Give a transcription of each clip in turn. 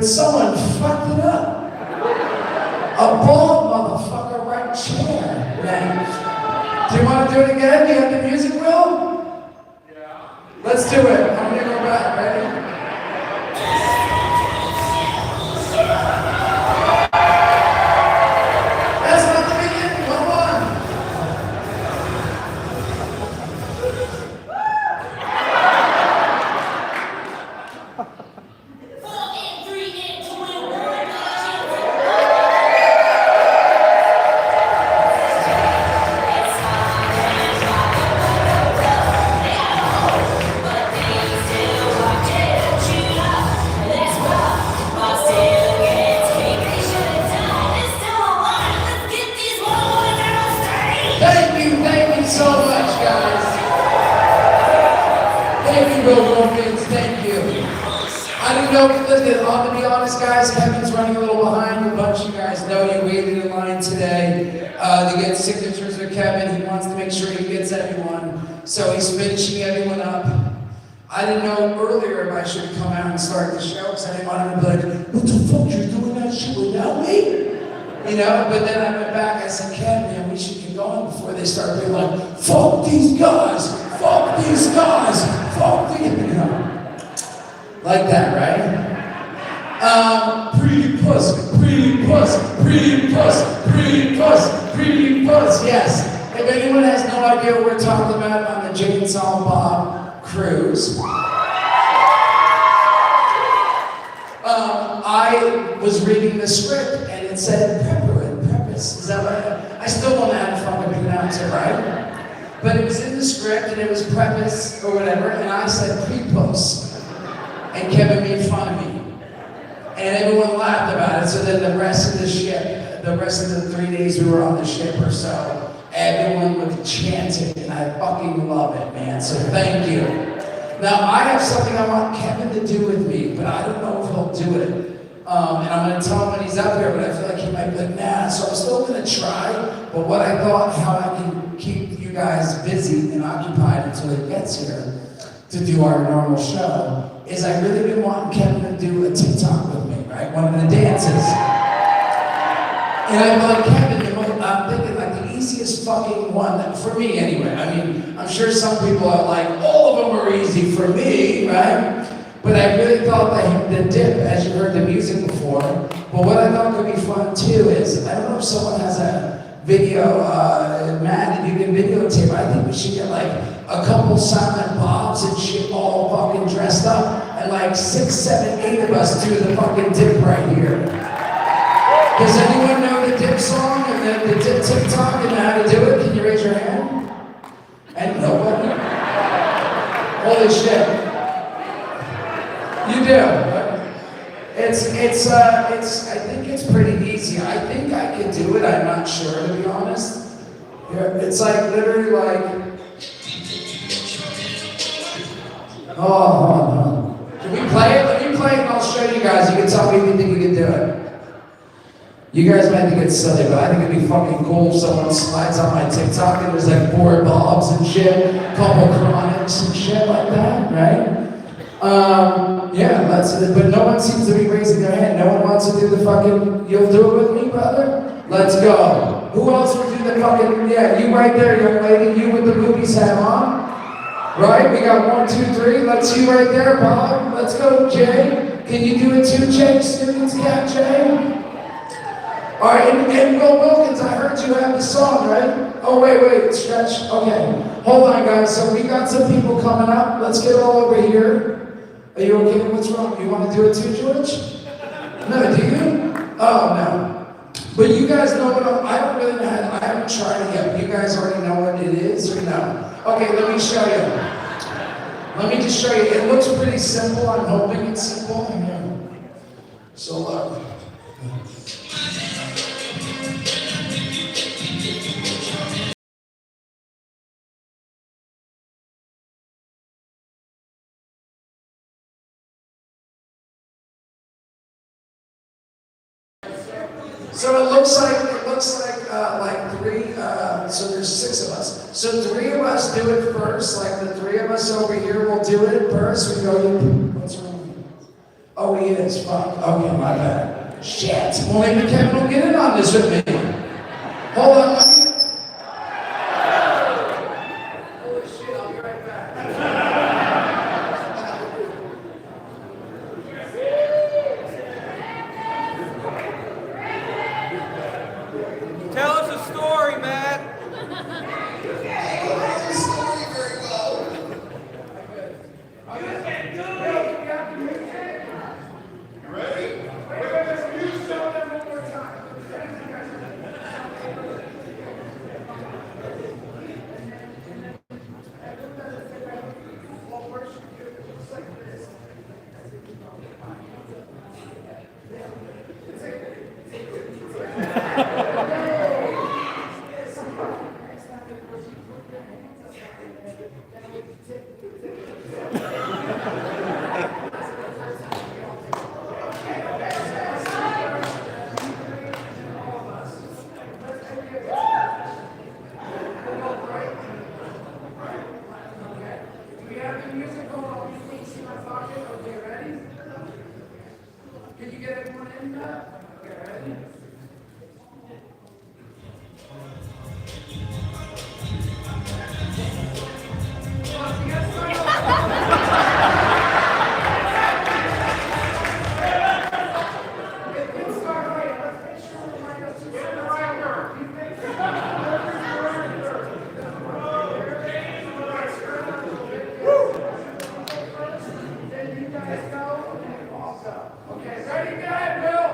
but someone fucked it up. A bald motherfucker right chair, man. Do you want to do it again? Do you have the music, Will? Yeah. Let's do it. I'm gonna go back. Ready? To be honest, guys, Kevin's running a little behind. A bunch of you guys know you waited in line today to get signatures with Kevin. He wants to make sure he gets everyone, so he's finishing everyone up. I didn't know earlier if I should come out and start the show because I didn't want him to be like, what the fuck, you're doing that shit without me? You know, but then I went back, I said, Kevin, man, we should get going before they start being like, fuck these guys, fuck these guys, fuck these, you know. Like that, right? Pretty puss, pretty puss, pretty puss, pretty puss, pretty puss, yes. If anyone has no idea what we're talking about, on the Jane and Silent Bob cruise. I was reading the script and it said preface. Is that right? I still don't know how to fucking pronounce it right. But it was in the script and it was preface or whatever, and I said pre-post. And Kevin made fun of me. And everyone laughed about it, so then the rest of the ship, the rest of the 3 days we were on the ship or so, everyone would chant it, and I fucking love it, man, so thank you. Now, I have something I want Kevin to do with me, but I don't know if he'll do it. And I'm gonna tell him when he's up here, but I feel like he might be like, nah, so I'm still gonna try, but what I thought, how I can keep you guys busy and occupied until he gets here to do our normal show, is I really been wanting Kevin to do a TikTok with me, right? One of the dances. And I'm like, Kevin, I'm thinking like the easiest fucking one, that, for me anyway. I mean, I'm sure some people are like, all of them are easy for me, right? But I really thought that the dip, as you heard the music before, but what I thought could be fun too is, I don't know if someone has a video, Matt, if you can videotape, I think we should get like a couple Silent Bobs and shit all fucking dressed up, and like 6, 7, 8 of us do the fucking dip right here. Does anyone know the dip song and the dip TikTok and how to do it? Can you raise your hand? And nobody? Holy shit. You do. I think it's pretty easy. I think I can do it, I'm not sure, to be honest. It's like literally like, oh. Can we play it? Let me play it and I'll show you guys. You can tell me if you think you can do it. You guys might think it's silly, but I think it'd be fucking cool if someone slides on my TikTok and there's like 4 Bobs and shit, couple Chronics and shit like that, right? Yeah, but no one seems to be raising their hand. No one wants to do the fucking, you'll do it with me, brother? Let's go. Who else would do the fucking, yeah, you right there, young lady, you with the boobies hat on. Right, we got 1, 2, 3. Let's you right there, Bob. Let's go, Jay. Can you do it too, Jay? Students, yeah, Jay? All right, and Will Wilkins, I heard you have the song, right? Oh, wait, stretch. Okay, hold on, guys. So we got some people coming up. Let's get all over here. Are you okay? What's wrong? You want to do it too, George? No, do you? Oh, no. But you guys know what I don't really know. I haven't tried it yet. You guys already know what it is, or no? Okay, let me show you. Let me just show you. It looks pretty simple. I'm hoping it's simple. So look. So it looks like 3, so there's 6 of us. So 3 of us do it first, like the 3 of us over here will do it first. We go, what's wrong? Oh, he is. Fuck. Okay, my bad. Shit. Well, maybe Kevin will get in on this with me. Hold on. Holy shit, I'll be right back. Tell us a story, Matt. Can you get everyone in? Okay, ready? Okay, ready, go ahead, Bill.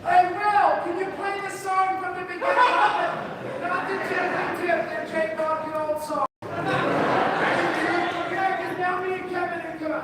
Hey, Will, can you play the song from the beginning? Not the tip, the Jay Bob, the old song. Okay, because now me and Kevin are good.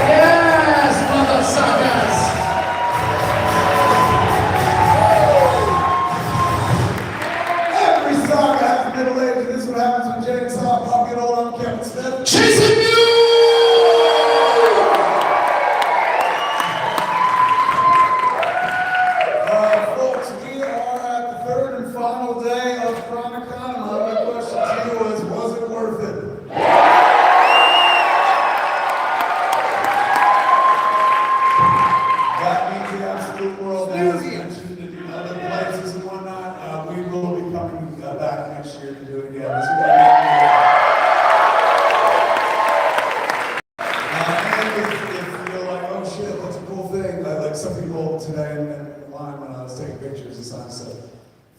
Yes, motherfuckers. Every song has a middle age, and this is what happens when Jay talk. I'll get old, I'm Kevin Smith. Chasing you! Folks, we are at the third and final day of Chronicon. My question to you is, was it worth it? That means the absolute world has mentioned in other places and whatnot. We will be coming back next year to do it again. This is gonna be if you're like, oh shit, that's a cool thing. Like some people today in line when I was taking pictures, the sign said,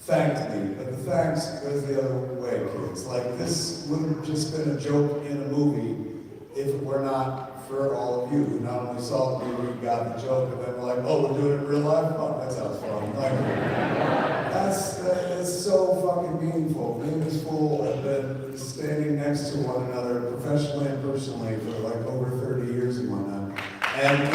thanked me. But the thanks goes the other way, kids. Like this would have just been a joke in a movie if it were not for all of you who not only saw the movie and got the joke, but then were like, oh, we're doing it in real life? Oh, that sounds fun. Like, that's so fucking meaningful. Me and this fool have been standing next to one another professionally and personally for like over 30 years and whatnot. And we've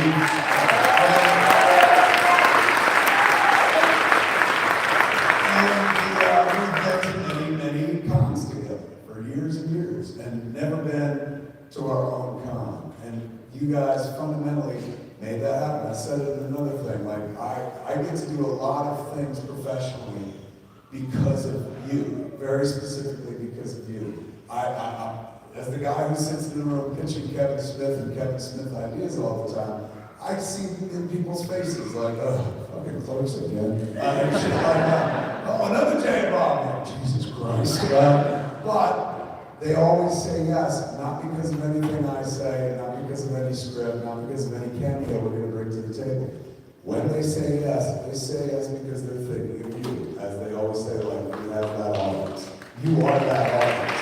been to many cons together for years and years and never been to our own con. And you guys fundamentally made that happen. I said it in another thing, like I get to do a lot of things professionally because of you, very specifically because of you. I as the guy who sits in the room pitching Kevin Smith and Kevin Smith ideas all the time, I see in people's faces like, oh, fucking close again. And shit like that. Oh, another J-bomb. Jesus Christ. But they always say yes, not because of anything I say, not because of any script, not because of any cameo we're going to bring to the table. When they say yes because they're thinking of you. As they always say, like, you have that audience. You are that audience.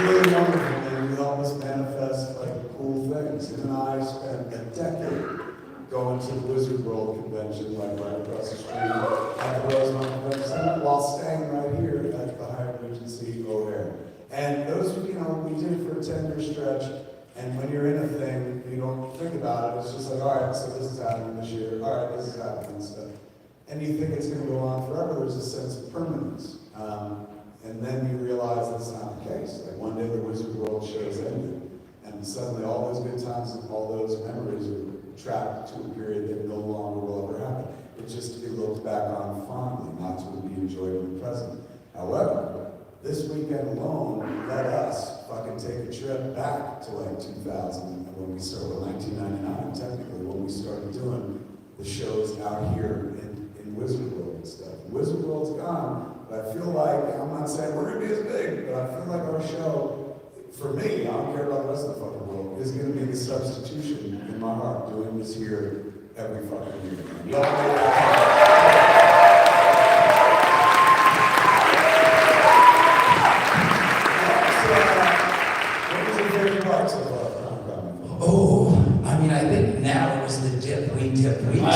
Really wonderful, man. You help us manifest like cool things. And I spent a decade going to the Wizard World convention, like right across the street at the Rosemont Convention Center, while staying right here at the Hyatt Regency O'Hare. And those, you know, we did it for a 10-year stretch. And when you're in a thing, you don't think about it. It's just like, all right, so this is happening this year. All right, this is happening and stuff. And you think it's going to go on forever. There's a sense of permanence. And then you realize that's not the case. Like one day the Wizard World show's ended, and suddenly all those good times and all those memories are trapped to a period that no longer will ever happen. It looks back on fondly, not to be enjoyed in the present. However, this weekend alone let us fucking take a trip back to like 2000, when we started, 1999 technically, when we started doing the shows out here in Wizard World and stuff. Wizard World's gone. But I feel like, I'm not saying we're gonna be as big, but I feel like our show, for me, I don't care about the rest of the fucking world, is gonna be the substitution in my heart, doing this here every fucking year. Y'all make that What was your favorite parts of Homecoming? Oh, I mean, I think now it was the dip, we dip. You know, I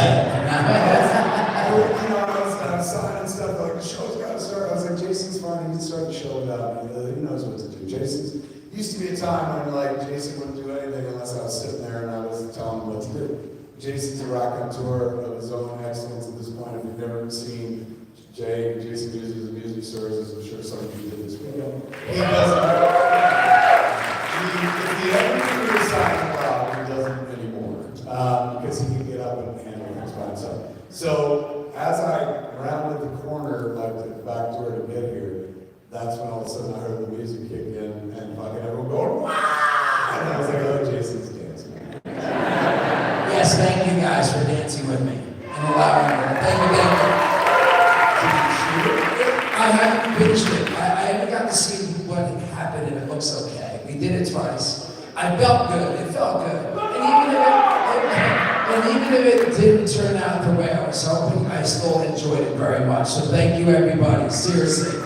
was signing and stuff, like, the show's gotta start. I was like, Jason's fine, he can start the show without me. He knows what to do. Used to be a time when, like, Jason wouldn't do anything unless I was sitting there and I was telling him what to do. Jason's a raconteur of his own excellence at this point. If you've never seen Jason uses music stories, I'm sure some of you did this video. He doesn't. If he ever knew his side about, he doesn't anymore. Because he can get up and handle things by himself. So, as I rounded the corner, like the back door to get here, that's when all of a sudden I heard the music kick in and fucking everyone going, wow! And I was like, oh, Jason's dancing. Yes, thank you guys for dancing with me and allowing me. Thank you. I haven't finished it. I haven't got to see what happened and it looks okay. We did it twice. I felt good. It felt good. And even if it didn't turn out the way I was hoping, I still enjoyed it very much. So thank you, everybody. Seriously.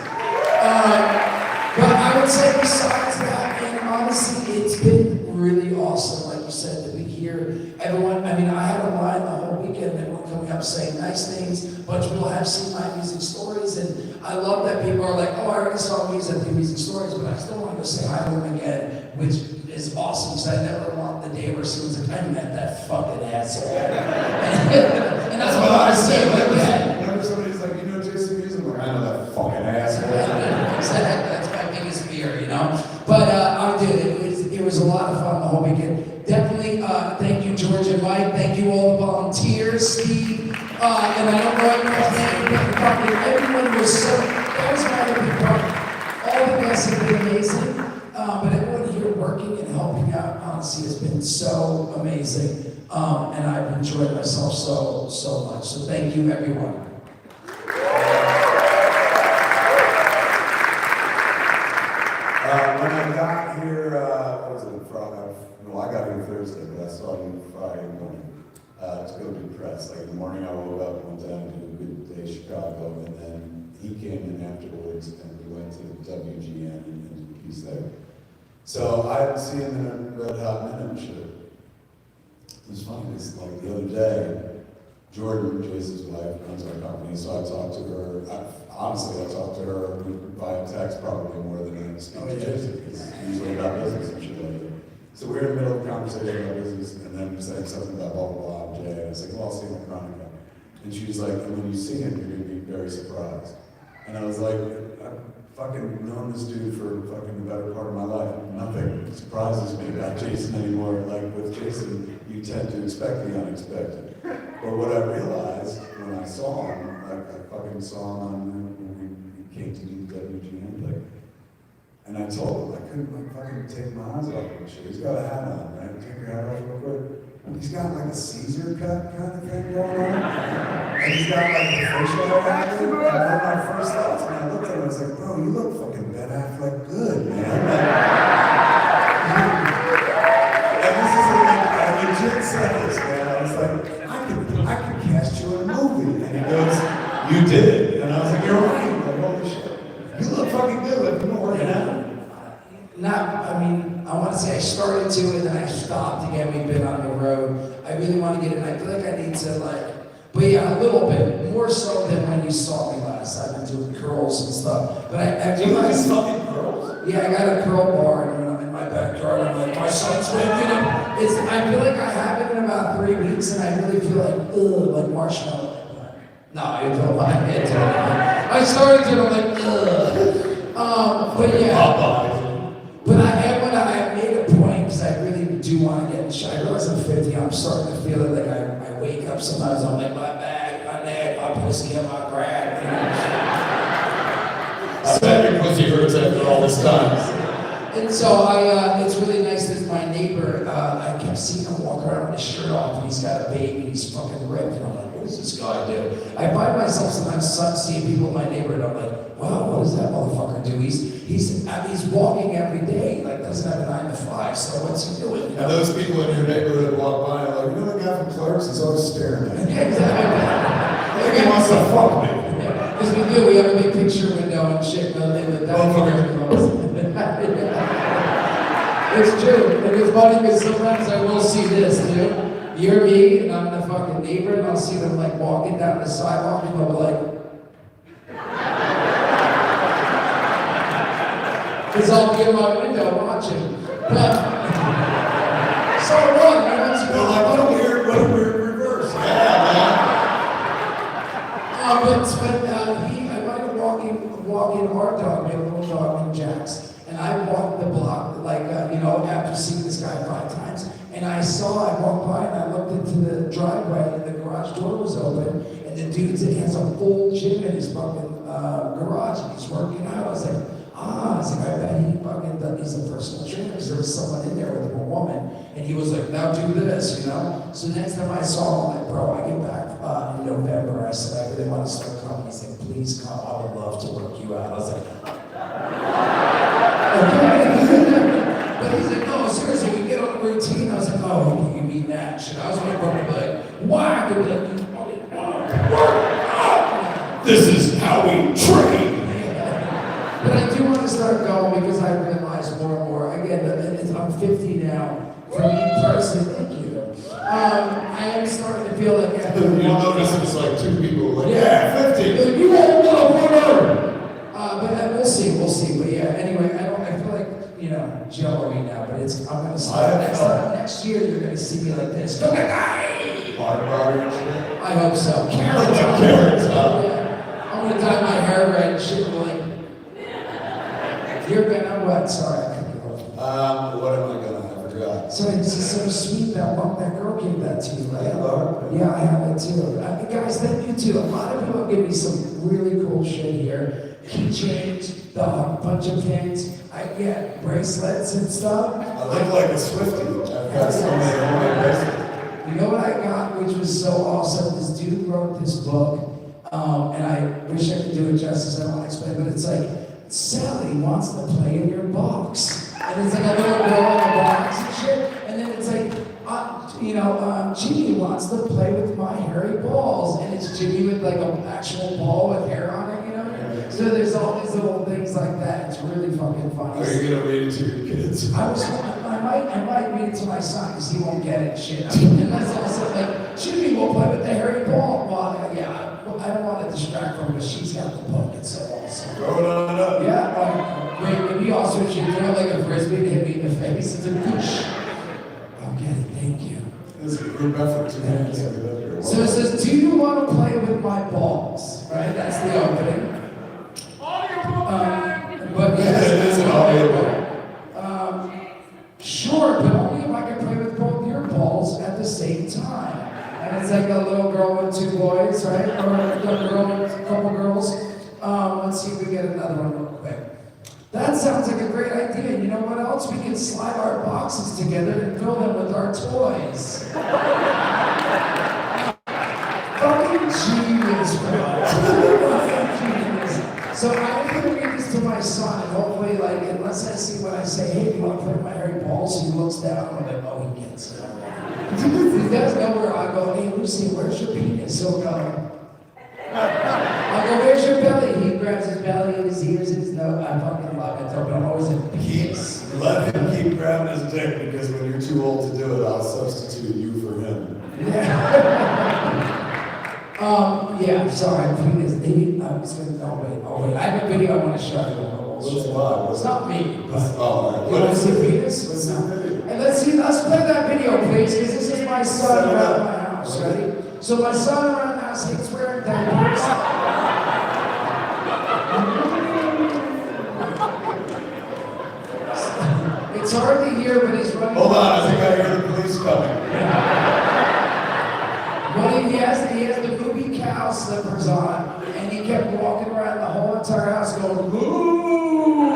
But I would say besides that, and honestly, it's been really awesome, like you said, to be here. Everyone, I mean, I had a line the whole weekend, everyone coming up saying nice things. A bunch of people have seen my music stories, and I love that people are like, oh, I already saw Mewes at the music stories, but I still want to go say hi to them again, which is awesome, because I never want the day where someone's like, I met that fucking asshole. And that's what I say like that. Whenever somebody's like, you know Jason Mewes, I'm like, I know that fucking asshole. That's my biggest fear, you know? But I did. It was a lot of fun the whole weekend. Definitely, thank you, George and Mike. Thank you, all the volunteers, Steve. And I don't know everyone's name, but everyone was so, that was my big part. All the guests have been amazing. But everyone here working and helping out, honestly, has been so amazing. And I've enjoyed myself so much. So thank you, everyone. When I got here, what was it, Friday? No, I got here Thursday, but I saw you Friday morning to go to the press. Like in the morning, I woke up, went down to Good Day Chicago, and then he came in afterwards, and we went to WGN and did a piece there. So I hadn't seen him in a Red Hot Minute show. It was funny, it's like the other day, Jordan, Jason's wife, runs our company, so I talked to her. Honestly, I talked to her via text probably more than I speak to Jason, because it's usually about business and shit like that. So we were in the middle of a conversation about business, and then we saying something about blah, blah, blah, Jay. I was like, well, I'll see him at Chronica. And she was like, and when you see him, you're going to be very surprised. And I was like, I've fucking known this dude for fucking the better part of my life. Nothing surprises me about Jason anymore. Like with Jason, you tend to expect the unexpected. But what I realized when I saw him, like I fucking saw him when we came to do the WGN thing, And I told him I couldn't like fucking take my eyes off him. He's got a hat on, right? Take your hat off real quick. He's got like a Caesar cut kind of thing going on. And he's got like the facial hair acting. And one of my first thoughts when I looked at him, I was like, bro, you look fucking Ben Affleck good, man. And this is a legit sentence, man. I was like, I could cast you in a movie. And he goes, you did. And I was like, you're right. Like, holy shit. You look fucking good, like you've been working out. I want to say I started to and then I stopped again. We've been on the road. I really want to get in. I feel like I need to but yeah, a little bit. More so than when you saw me last. I've been doing curls and stuff. But I realized. You fucking curls? Yeah, I got a curl bar in my backyard. I'm like, my son's making it. I feel like I have it in about 3 weeks and I really feel like marshmallow. No, I don't like it. I started to like, but yeah. But I made a point because I really do want to get in shape. I realize I'm 50. I'm starting to feel it. Like I wake up sometimes. I'm like my back, my neck, my pussy, and my crack. I bet your pussy hurts after all this time. And so it's really nice that my neighbor. I kept seeing him walk around with his shirt off, and he's got a baby. And he's fucking ripped, and I'm like, what does this guy do? I find myself sometimes seeing people in my neighborhood. I'm like, wow, what does that motherfucker do? He's walking every day, like doesn't have a 9 to 5. So what's he doing? You know? And those people in your neighborhood walk by and are like, you know the guy from Clerks is always staring at me. Yeah, exactly. I think he wants to fuck me. Because we do, we have a big picture window and shit, and that It's true. And it's funny because sometimes I will see this too. You're me, and I'm the fucking neighbor, and I'll see them like walking down the sidewalk, and they'll be like, because I'll be in my window watching. But, so what? They're like, what a weird reverse. Yeah, I might have walking our dog, we have a little dog named Jax, and I walked the block, after seeing this guy 5 times, and I walked by and I looked into the driveway and the garage door was open, and the dude has a full gym in his fucking garage and he's working out. I was like, I bet he's a personal trainer because there was someone in there with him, a woman, and he was like, now do this, So next time I saw him, I'm like, bro, I get back in November. I said, I really want to start coming. He's like, please come, I would love to work you out. I was like, okay. But he's like, no, seriously, we get on a routine. I was like, oh, you mean that shit. I was like, why? They'd be like, you fucking work out. this is how we train. But I do want to start going because I realize more and more. Again, I'm 50 now. For me personally, thank you. I am starting to feel like You'll notice it's like 2 people like, yeah, 50. You won't know, whatever. But we'll see. But yeah, anyway, I feel like, jello-y now, but I'm going to start. Next year, you're going to see me like this. I hope so. Carrots. Yeah. I'm going to dye my hair red and shit like. You're gonna what? Sorry, I cut you off. What am I gonna? I forgot. So it's just so sweet that girl gave that to you, right? Hello. Yeah, I have it too. Guys, thank you too. A lot of people give me some really cool shit here. Keychains, a bunch of pins. I get bracelets and stuff. I look like a Swiftie. I've got so many on my bracelets. You know what I got, which was so awesome? This dude wrote this book, and I wish I could do it justice. I don't want to explain, but it's like, Sally wants to play in your box. And it's like a little girl in a box and shit. And then it's like, Jimmy wants to play with my hairy balls. And it's Jimmy with like an actual ball with hair on it, So there's all these little things like that. It's really fucking funny. Are you gonna read it to your kids? I might read it to my son because he won't get it, shit. And that's also like, Jimmy will play with the hairy ball. Well, yeah. I don't want to distract her, but she's got the book. It's so awesome. Throw it on up. Yeah, wait, maybe also should throw like a frisbee to hit me in the face. It's a goosh. Okay, thank you. This is a group effort to Thank you. So it says, do you want to play with my balls? Right, that's the opening. But yes, it is an audiobook. Sure, but only if I can play with both your balls at the same time. And it's like a little girl with 2 boys, right? Or a girl with a couple girls. Let's see if we get another one real quick. That sounds like a great idea. You know what else? We can slide our boxes together and fill them with our toys. Fucking genius, bro. Fucking genius. So I'm gonna read this to my son, and hopefully, like, unless I see what I say, hey, do you want to play my Harry Balls? He looks down, I'm like, oh, he gets it. He does know where I go, hey, Lucy, where's your penis? He'll go. I'll go, where's your belly? He grabs his belly and his ears and his nose. I fucking love it, but I'm always in peace. Let him keep grabbing his dick because when you're too old to do it, I'll substitute you for him. Yeah, sorry, penis. I'm just gonna, oh wait. I have a video I want to show you. What's live? It's not me. Oh, You want to see penis? Let's see the video. And let's play that video, please, because this is my son around my house. Ready? So my son around the house, he's wearing diapers. It's hard to hear, but he's running. Hold on, I think I hear the police coming. Well, he has the movie cow slippers on, and he kept walking around the whole entire house going, ooh!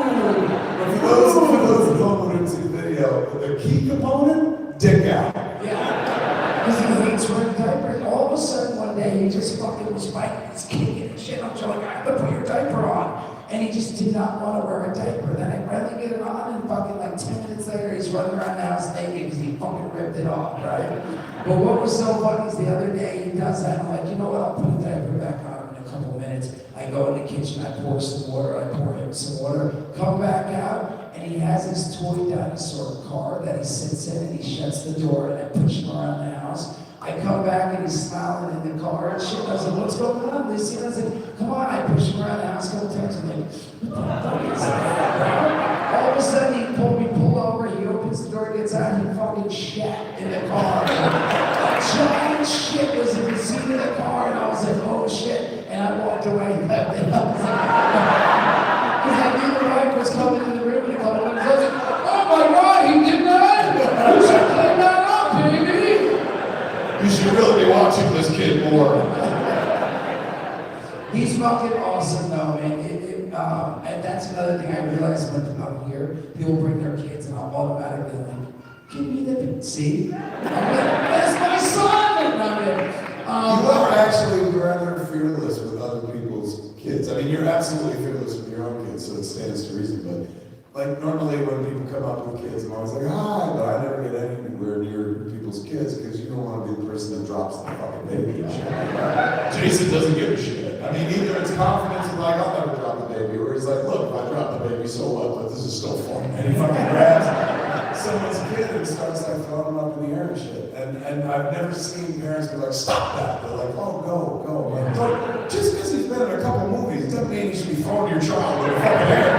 For those at home who didn't see the video, the key component, dick out. Yeah. Because he hates wearing diapers. All of a sudden, one day, he just fucking was fighting, he's kicking and shit. I'm just like, I have to put your diaper on. And he just did not want to wear a diaper. Then I finally get it on, and fucking like 10 minutes later, he's running around the house naked because he fucking ripped it off, right? But what was so funny is the other day he does that. I'm like, you know what? I'll put the diaper back on in a couple of minutes. I go in the kitchen, I pour some water, I pour him some water, come back out, and he has his toy dinosaur car that he sits in, and he shuts the door, and I push him around the house. I come back and he's smiling in the car and shit. I was like, what's going on? They see, I was like, come on. I push him around the house a couple times. I'm like, what the fuck is that? All of a sudden he pull over, he opens the door, gets out, he fucking shat in the car. A giant shit was in the seat of the car, and I was like, oh shit. And I walked away and left it. I was like, because I knew the wife was coming in the room and he called me. I was like, oh my God, he did that? You should clean that up, baby. You should really be watching this kid more. He's fucking awesome though, man. And that's another thing I realized when I'm here. People bring their kids and I'll automatically like, give me the see? I'm like, that's my son! And I'm like, You are actually rather fearless with other people's kids. I mean, you're absolutely fearless with your own kids, so it stands to reason. But like normally when people come up with kids, I'm always like, hi, but I never get anywhere near people's kids because you don't want to be the person that drops the fucking baby and shit. Jason doesn't give a shit. I mean, either it's confidence and like, I'll never drop the baby, or he's like, look, if I drop the baby, so what? But this is still fun. And he fucking grabs someone's kid and starts like throwing them up in the air and shit. And I've never seen parents be like, stop that. They're like, oh, go. Like, just because he's been in a couple movies doesn't mean you should be throwing your child in the fucking air.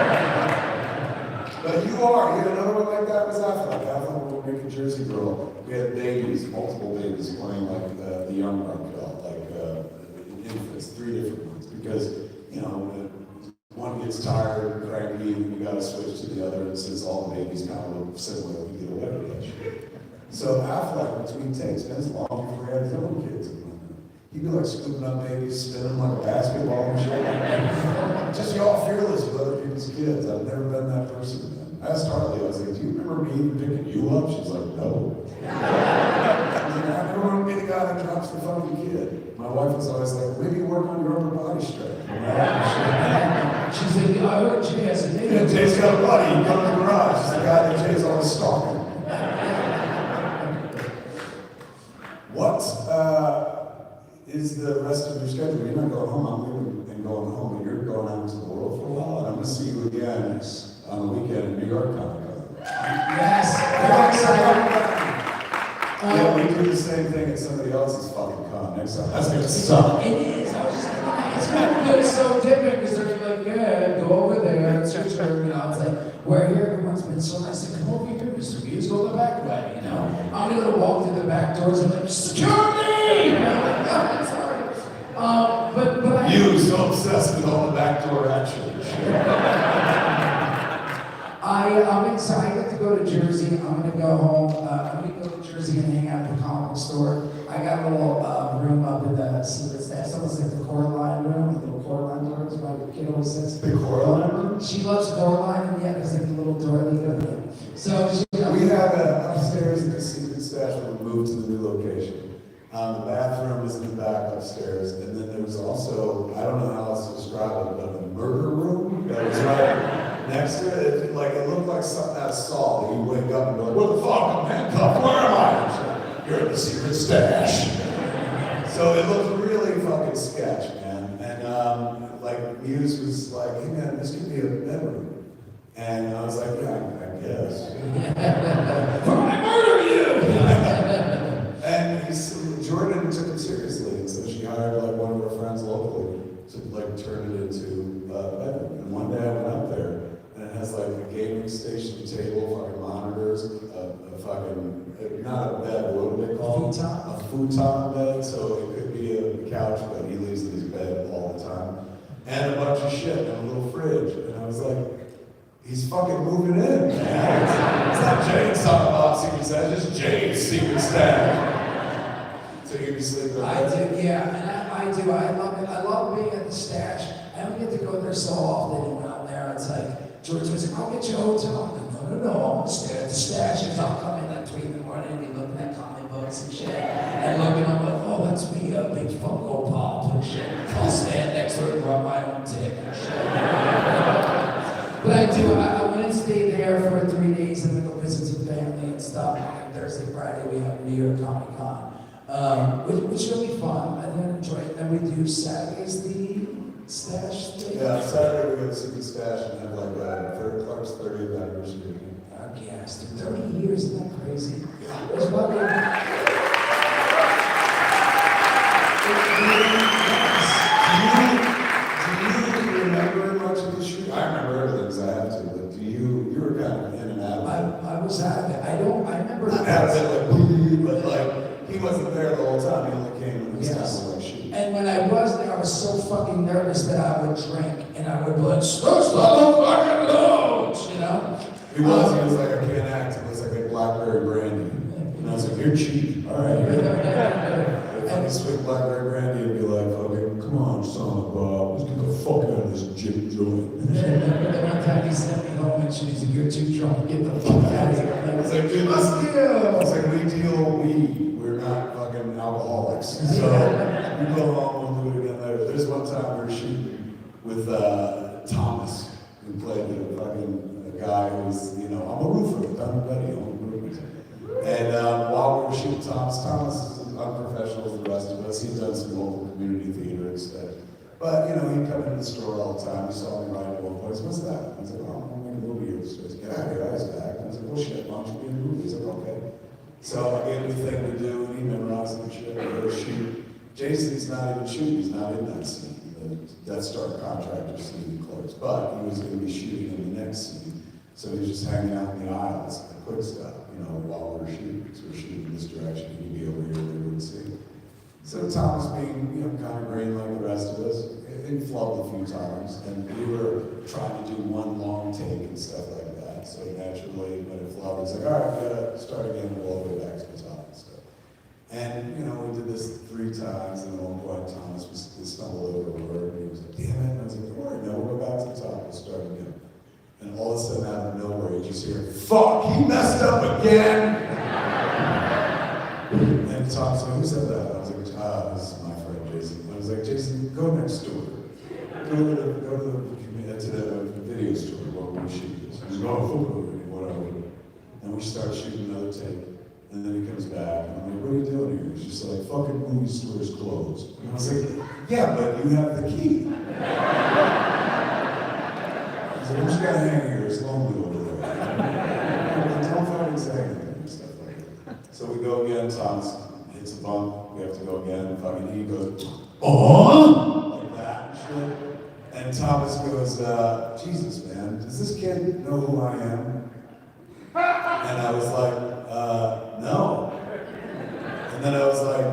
But you had another one like that was Affleck. Affleck, when we were making Jersey Girl, we had babies, multiple babies playing like the young run girl, like infants, 3 different ones, because, you know, one gets tired, cranky, and you gotta switch to the other, and since all the babies kind of look similar, we get away with that shit. So Affleck, between takes, and it's long before he had his own kids. He'd be like scooping up babies, spinning them like a basketball and shit. Just y'all fearless with other people's kids. I've never been that person. I asked Harley, I was like, do you remember me even picking you up? She's like, no. I never want to be the guy that drops the fucking kid. My wife was always like, maybe work on your upper body strength. she's like, I heard Jay has a name. Yeah, Jay's got a buddy, he comes in the garage. He's the guy that Jay's always stalking. What is the rest of your schedule? You're not going home, I'm leaving and going home, and you're going out into the world for a while, and I'm going to see you again on the weekend in New York Comic Con. Yes, I'm excited. Yeah, we do the same thing at somebody else's fucking con next time. That's going to suck. It is. I was just thinking, it's kind of good, so different because they're like, yeah, go over there, it's your turn. You know, it's like, we're here, everyone's been so nice. Like, come over here, Mr. Mewes, go the back way. You know, I'm going to walk through the back doors and like, security! You know, like, oh, sorry. But You so obsessed with all the backdoor action. I'm excited to go to Jersey. I'm going to go home. I'm going to go to Jersey and hang out at the comic store. I got a little room up in the secret stash. It's almost like the Coraline room, the little Coraline doors by the kid always says. The Coraline? She loves Coraline, and yeah, there's like a little door that goes. So she, we have upstairs in the secret stash when we moved to the new location. The bathroom is in the back upstairs, and then there was also, I don't know how else to describe it, but a murder room that was right next to it. It looked like something out of Saw. You wake up and be like, what the fuck, I'm handcuffed, where am I? You're in the secret stash. So it looked really fucking sketch, man. And like Mewes was like, hey man, this could be a bedroom. And I was like, yeah, I guess. I murder you! And Jordan took it seriously, and so she hired like one of her friends locally to like turn it into a bedroom. And one day I went up there, and it has like a gaming station table, fucking monitors, a fucking, not a bed, what do they call it? A futon bed, so it could be a couch, but he leaves in his bed all the time. And a bunch of shit, and a little fridge. And I was like, he's fucking moving in, man. It's not Jade's talking about secret stash, it's Jade's secret stash. So you can sleep there. I do, yeah, and I do. I love it. I love being at the stash. I don't get to go there so often. And when I'm there, it's like, George was like, I'll get you a hotel. I'm like, no, I want to stay at the stash. And I'll come in like 3 in the morning and be looking at comic books and shit. And looking, I'm like, oh, that's me, a big Funko Pop and shit. I'll stand next to it and rub my own dick and shit. But I do, I went and stayed there for 3 days and then go visit some family and stuff. And Thursday, Friday, we have New York Comic Con. Which is really fun. I then enjoy it. Then we do Saturdays, the stash thing. Yeah, Saturday we go to the secret stash and have like Clark's 30th anniversary. Yes, 30 years, isn't that crazy? It's fucking... Do you remember much of the shoot? I remember everything because I have to, but you were kind of in and out of it. I was out of it. I remember... Not out of it, like, but like, he wasn't there the whole time. He only came when it was time to like shoot. And when I was there, I was so fucking nervous that I would drink and I would be like, stop fucking loads, you know? He was like, I can't act. It was like a blackberry brandy. And I was like, you're cheap. All right. If I could swig blackberry brandy and be like, okay, come on, son, Bob, let's get the fuck out of this gym joint. One time he sent me home and she said, you're too drunk, get the fuck out of here. I was like, dude, I was like, we deal weed. We're not fucking alcoholics. So we go home, we'll do it again later. There's one time we were shooting with Thomas, who played the fucking guy who's, you know, I'm a roofer, I'm ready, I'm a roofer. And while we were shooting Thomas is as unprofessional as the rest of us. He'd done some local community theater and stuff. But, you know, he'd come into the store all the time. He saw me write at one point. What's that? I was like, oh, I'm going to make a movie here. He says, get out of here, Isaac. I was like, well, shit, why don't you be in a movie? He's like, okay. So I gave him the thing to do, and he memorized the shit. We go shoot. Jason's not even shooting. He's not in that scene. The Death Star contractor scene in Clerks. But he was going to be shooting in the next scene. So he was just hanging out in the aisles, the quick stuff, you know, while we were shooting. So we're shooting in this direction, he'd be over here, they wouldn't see. So Thomas being, you know, kind of green like the rest of us, he flubbed a few times, and we were trying to do one long take and stuff like that. So naturally, when it flubbed, it's like, all right, we gotta start again and all the way back to the top and stuff. And, you know, we did this 3 times, and at one point Thomas stumbled over a word, and he was like, damn it, and I was like, don't worry, no, we'll go back to the top, we'll start again. And all of a sudden, out of nowhere, you just hear, fuck, he messed up again! And Tom's like, who said that? I was like, this is my friend Jason. I was like, Jason, go next door. Go to the video store while we shoot this. He's like, oh, whatever. And we start shooting another take. And then he comes back, and I'm like, what are you doing here? He's just like, fucking movie store's closed. And I was like, yeah, but you have the key. So I'm just gonna hang here, it's lonely over there. Don't fucking say anything and stuff like that. So we go again, Thomas hits a bump, we have to go again, fucking he goes, oh! Like that and shit. And Thomas goes, Jesus man, does this kid know who I am? And I was like, no. And then I was like,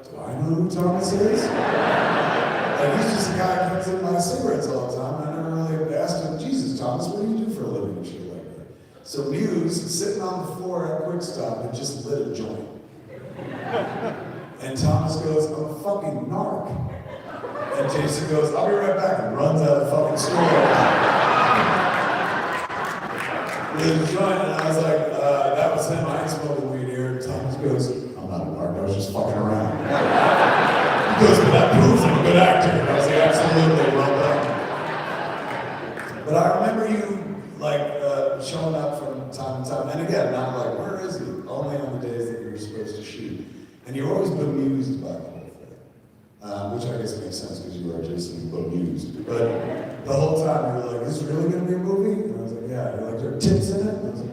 do I know who Thomas is? Like he's just a guy who comes in my cigarettes all the time. I never really asked him, Jesus, Thomas, what do you do for a living and shit like that? So Mewes, sitting on the floor at Quick Stop, had just lit a joint. And Thomas goes, I'm a fucking narc. And Jason goes, "I'll be right back," and runs out of the fucking store. With his joint, and I was like, that was him. I ain't smoking weed here. And Thomas goes, "I'm not a mark, I was just fucking around." He goes, "But that proves I'm a good actor." And I was like, "Absolutely, well done." But I remember you, like, showing up from time to time. And again, not like, where is he? Only on the days that you were supposed to shoot. And you're always bemused by the whole thing. Which I guess makes sense because you are Jason bemused. But the whole time you were like, "Is this really going to be a movie?" And I was like, "Yeah." You're like, "There are tits in it?" And I was like,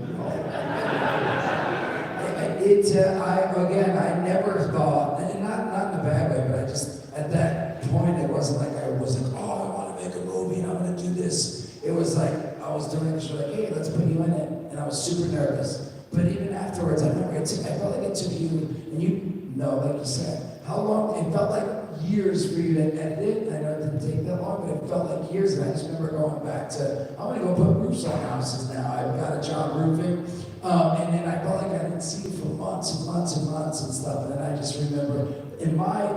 I never thought, and not in a bad way, but I just, at that point, it wasn't like I was like, "Oh, I want to make a movie and I'm going to do this." It was like, I was doing it, she was like, "Hey, let's put you in it." And I was super nervous. But even afterwards, I remember I felt like it took you, and you know, like you said, how long, it felt like years for you to edit it. I know it didn't take that long, but it felt like years. And I just remember going back to, I'm going to go put roofs on houses now. I've got a job roofing. And then I felt like I didn't see it for months and months and months and stuff. And then I just remember,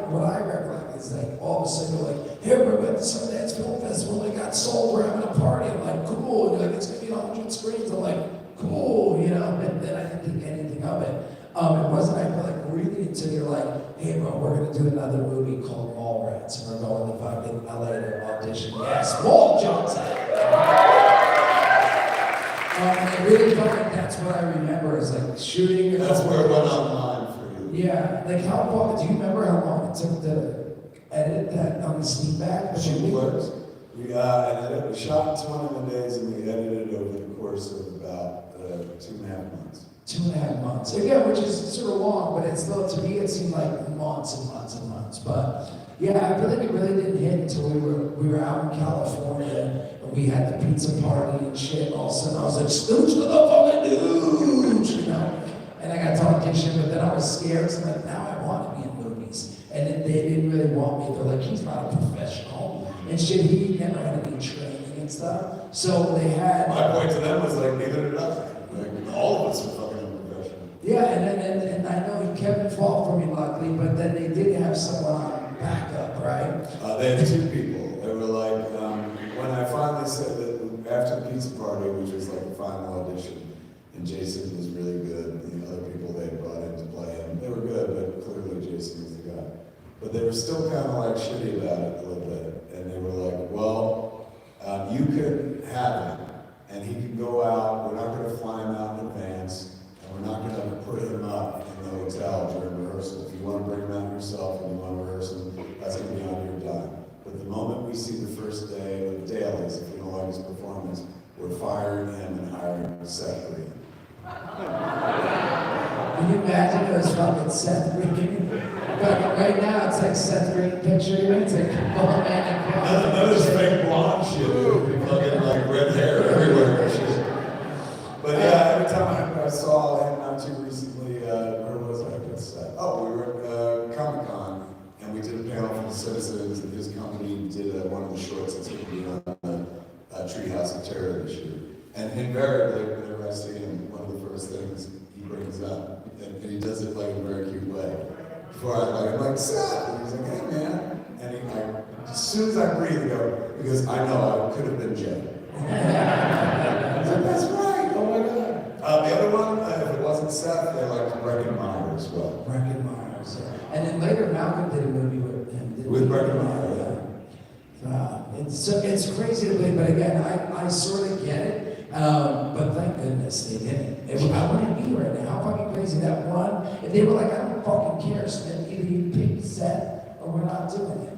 what I recollect is like, all of a sudden you're like, "Hey, we're at the Sundance Film Festival, it got sold, we're having a party." I'm like, "Cool." And you're like, "It's going to be 100 screens." I'm like, "Cool," you know, and then I didn't think anything of it. It wasn't, I feel like, really until you're like, "Hey, bro, we're going to do another movie called Mallrats, and we're going to fucking LA to audition." Yes, Walt Johnson. And it really felt like that's what I remember, is like shooting. That's where it went online for you. Yeah, like how long, do you remember how long it took to edit that on the sneak back? Shoot Blurs. We shot in 21 days and we edited it over the course of about 2.5 months. 2.5 months. Again, which is sort of long, but it's still, to me, it seemed like months and months and months. But yeah, I feel like it really didn't hit until we were out in California and we had the pizza party and shit. And all of a sudden I was like, "Stooge to the fucking dude," you know? And I got to audition, but then I was scared. So I'm like, now I want to be in movies. And then they didn't really want me. They're like, "He's not a professional." And shit, he never had any training and stuff. So they had. My point to them was like, neither did I. Like, all of us are fucking unprofessional. Yeah, and I know Kevin fought for me, luckily, but then they did have someone on backup, right? They had 2 people. They were like, when I finally said that after the pizza party, which was like the final audition, and Jason was really good, and the other people they brought in to play him, they were good, but clearly Jason was the guy. But they were still kind of like shitty about it a little bit, and they were like, "Well, you could have him, and he can go out, we're not going to fly him out in advance, and we're not going to put him up in the hotel during rehearsal. If you want to bring him out yourself and you want to rehearse him, that's going to be on your dime. But the moment we see the first day of dailies, if we don't like his performance, we're firing him and hiring Seth Green." Can you imagine it was fucking Seth Green? But right now it's like Seth Green picture, it's like, "Oh man, None of this fake blonde shit, fucking like red hair everywhere and shit. But yeah, every time I saw him not too recently, where was I? We were at Comic-Con, and we did a panel for the citizens, and his company did one of the shorts that's going to be on the Treehouse of Terror this year. And invariably, whenever I see him, one of the first things he brings up, and he does it like in a very cute way. Before I'm like, "Seth," and he's like, "Hey man," and he like, as soon as I breathe, I go, because I know I could have been Jay. He's like, "That's right, oh my God." The other one, if it wasn't Seth, they liked Breckin Meyer as well. Breckin Myers. And then later Malcolm did a movie with him. With Breckin Meyer, It's crazy to believe, but again, I sort of get it. But thank goodness they didn't. I wouldn't be right now. How fucking crazy that one. And they were like, "I don't fucking care, Smith. Either you pick Seth or we're not doing it."